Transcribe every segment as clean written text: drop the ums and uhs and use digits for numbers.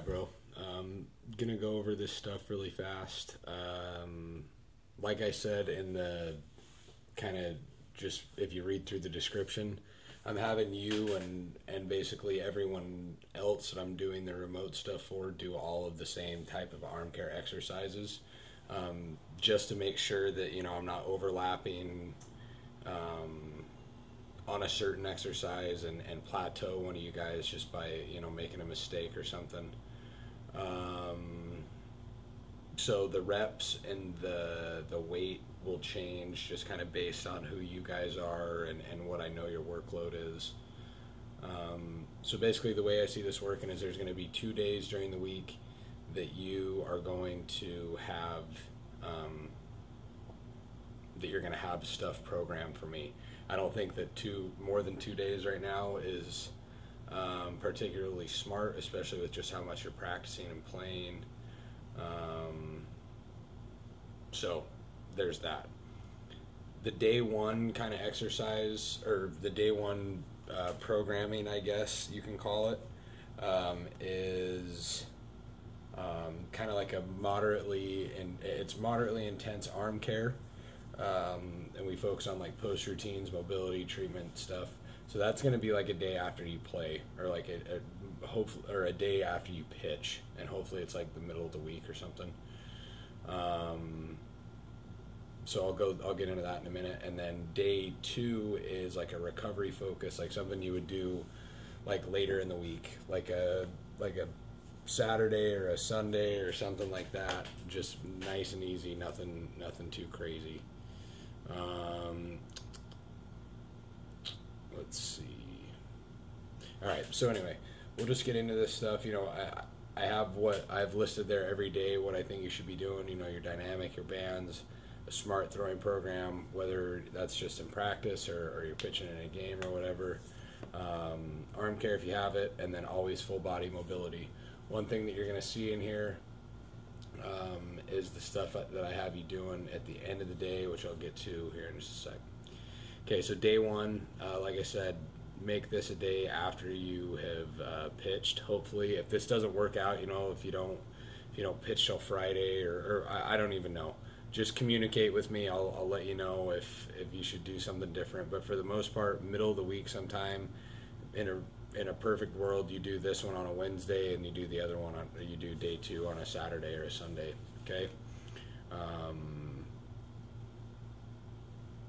Alright, bro. Gonna go over this stuff really fast. Like I said in the kind of just if you read through the description, I'm having you and basically everyone else that I'm doing the remote stuff for do all of the same type of arm care exercises, just to make sure that I'm not overlapping on a certain exercise and plateau one of you guys just by making a mistake or something. So the reps and the weight will change just kind of based on who you guys are and what I know your workload is. So basically the way I see this working is there's going to be 2 days during the week that you are going to have that you're going to have stuff programmed for me. I don't think that more than 2 days right now is particularly smart, especially with just how much you're practicing and playing. So there's that. The day one kind of exercise, or the day one programming, I guess you can call it, is kind of like it's moderately intense arm care, and we focus on like post routines, mobility, treatment stuff. So that's going to be like a day after you play, or like a day after you pitch, and hopefully it's like the middle of the week or something. So I'll get into that in a minute. And then day two is like a recovery focus, like something you would do like later in the week, like a Saturday or a Sunday or something like that. Just nice and easy, nothing too crazy. Let's see. All right, so anyway, we'll just get into this stuff. I have what I've listed there every day, what I think you should be doing, your dynamic, your bands, a smart throwing program, whether that's just in practice or you're pitching in a game or whatever, arm care if you have it, and then always full body mobility. One thing that you're going to see in here is the stuff that I have you doing at the end of the day, which I'll get to here in just a sec. Okay, so day one, like I said, make this a day after you have pitched. Hopefully, if this doesn't work out, if you don't pitch till Friday, or I don't even know, just communicate with me. I'll let you know if you should do something different. But for the most part, middle of the week sometime, in a perfect world, you do this one on a Wednesday and you do the other one you do day two on a Saturday or a Sunday. Okay.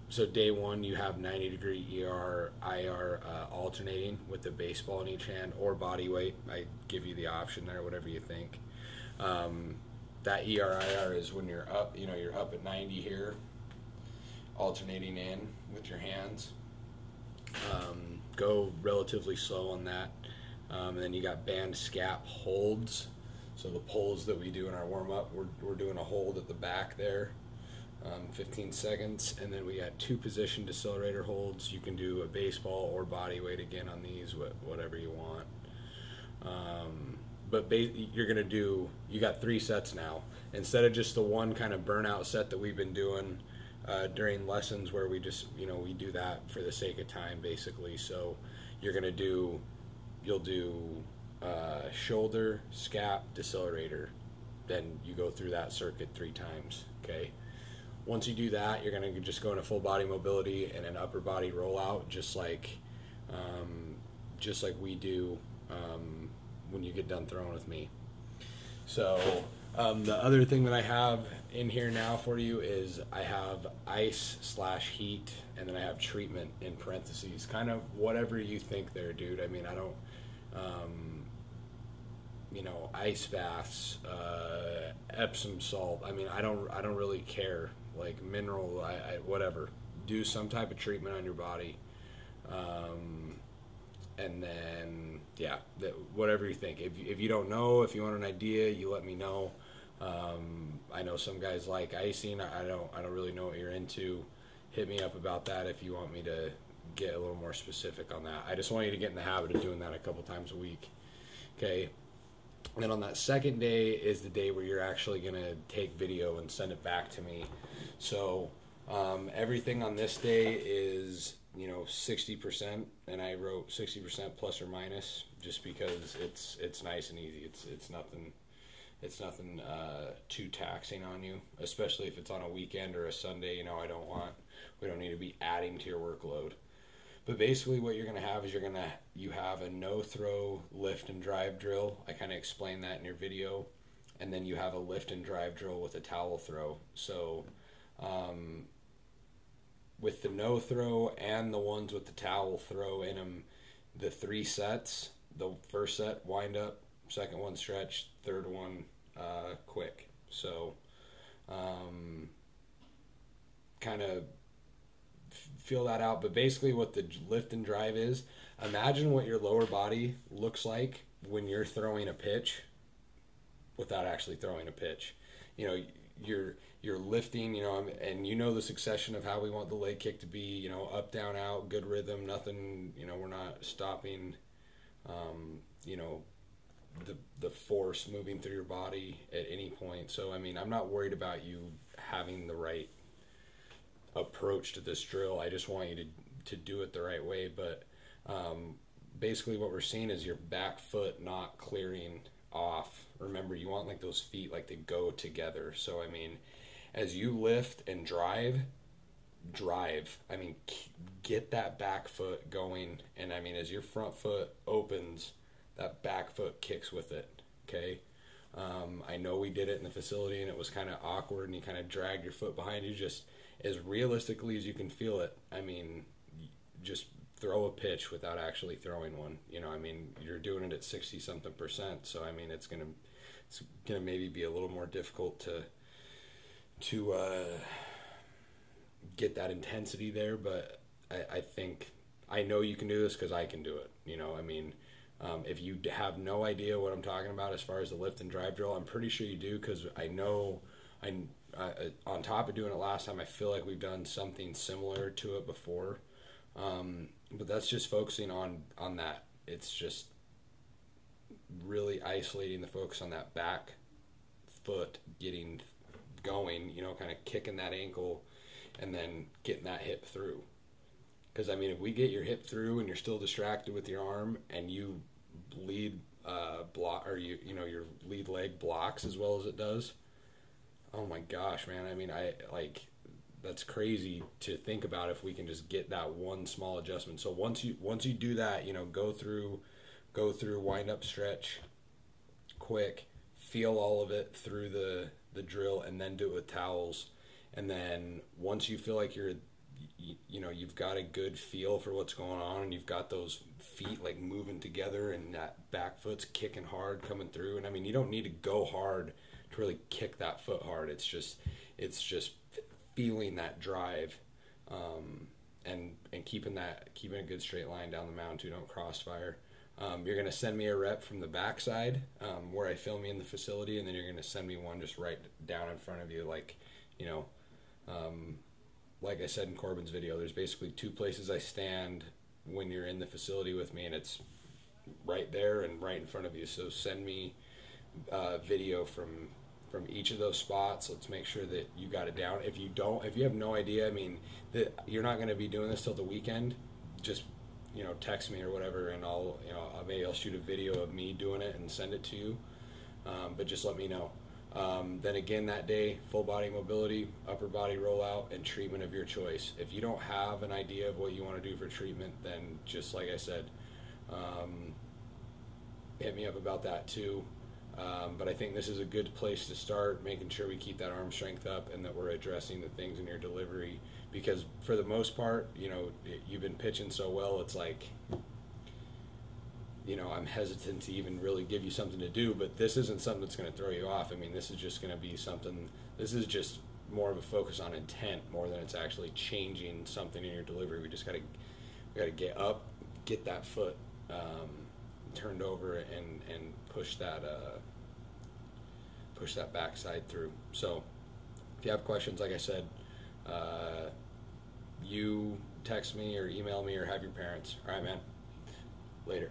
So day one, you have 90-degree IR alternating with the baseball in each hand or body weight. I give you the option there, whatever you think. That IR is when you're up, you're up at 90 here, alternating in with your hands. Go relatively slow on that. And then you got band Scap holds. So the pulls that we do in our warm-up, we're doing a hold at the back there. 15 seconds, and then we got 2 position Decelerator holds. You can do a baseball or body weight again on these, whatever you want. But you got 3 sets now. Instead of just the one kind of burnout set that we've been doing during lessons where we just, we do that for the sake of time, basically. So you'll do shoulder, Scap, Decelerator. Then you go through that circuit 3 times, okay? Once you do that, you're going to just go into full body mobility and an upper body rollout, just like we do when you get done throwing with me. So the other thing that I have in here now for you is I have ice/heat, and then I have treatment in parentheses. Kind of whatever you think there, dude. I mean, I don't, ice baths, Epsom salt. I mean, I don't really care. Like mineral, whatever. Do some type of treatment on your body, and then whatever you think. If you don't know, if you want an idea, you let me know. I know some guys like icing. I don't really know what you're into. Hit me up about that if you want me to get a little more specific on that. I just want you to get in the habit of doing that a couple times a week. Okay. And then on that second day is the day where you're actually going to take video and send it back to me. So everything on this day is you know, 60%, and I wrote 60% plus or minus, just because it's nice and easy. It's nothing. It's nothing too taxing on you, especially if it's on a weekend or a Sunday. You know, we don't need to be adding to your workload. But basically what you're going to have is you have a no-throw lift and drive drill. I kind of explained that in your video. And then you have a lift and drive drill with a towel throw. So with the no-throw and the ones with the towel throw in them, the 3 sets, the first set, wind up, second one, stretch, third one, quick. So kind of feel that out. But basically what the lift and drive is, imagine what your lower body looks like when you're throwing a pitch without actually throwing a pitch. You know, you're lifting, you know, and you know the succession of how we want the leg kick to be, you know, up, down, out, good rhythm, nothing, you know, we're not stopping, you know, the force moving through your body at any point. So, I mean, I'm not worried about you having the right approach to this drill. I just want you to do it the right way. But basically what we're seeing is your back foot not clearing off. Remember, you want like those feet, like they go together. So, I mean, as you lift and drive, I mean, get that back foot going. And I mean, as your front foot opens, that back foot kicks with it. Okay. I know we did it in the facility and it was kind of awkward and you kind of dragged your foot behind you, just as realistically as you can feel it. I mean, just throw a pitch without actually throwing one. You know, I mean, you're doing it at 60 something %. So, I mean, it's gonna maybe be a little more difficult to get that intensity there. But I think, I know you can do this because I can do it. You know, I mean, if you have no idea what I'm talking about as far as the lift and drive drill, I'm pretty sure you do, because I know on top of doing it last time, I feel like we've done something similar to it before. But that's just focusing on that. It's just really isolating the focus on that back foot getting going, you know, kind of kicking that ankle and then getting that hip through. Because, I mean, if we get your hip through and you're still distracted with your arm and you lead block, or you know, your lead leg blocks as well as it does, oh my gosh, man. I mean, that's crazy to think about if we can just get that one small adjustment. So once you do that, you know, go through wind up, stretch, quick, feel all of it through the drill, and then do it with towels. And then once you feel like you know, you've got a good feel for what's going on and you've got those feet like moving together and that back foot's kicking hard coming through. And I mean, you don't need to go hard to really kick that foot hard. It's just feeling that drive, and keeping a good straight line down the mound too. Don't crossfire. You're going to send me a rep from the backside, where I film you in the facility, and then you're going to send me one just right down in front of you, like, you know, like I said in Corbin's video, there's basically 2 places I stand when you're in the facility with me, and it's right there and right in front of you. So send me video from each of those spots. Let's make sure that you got it down. If you have no idea, I mean, that you're not going to be doing this till the weekend, just, you know, text me or whatever, and I'll shoot a video of me doing it and send it to you. But just let me know. Then again, that day, full body mobility, upper body rollout, and treatment of your choice. If you don't have an idea of what you want to do for treatment, then just like I said, hit me up about that too. But I think this is a good place to start, making sure we keep that arm strength up and that we're addressing the things in your delivery. Because for the most part, you know, you've been pitching so well, it's like, you know, I'm hesitant to even really give you something to do, but this isn't something that's going to throw you off. I mean, this is just going to be something, this is just more of a focus on intent more than it's actually changing something in your delivery. We just got to get up, get that foot turned over, and push that backside through. So if you have questions, like I said, you text me or email me or have your parents. All right, man. Later.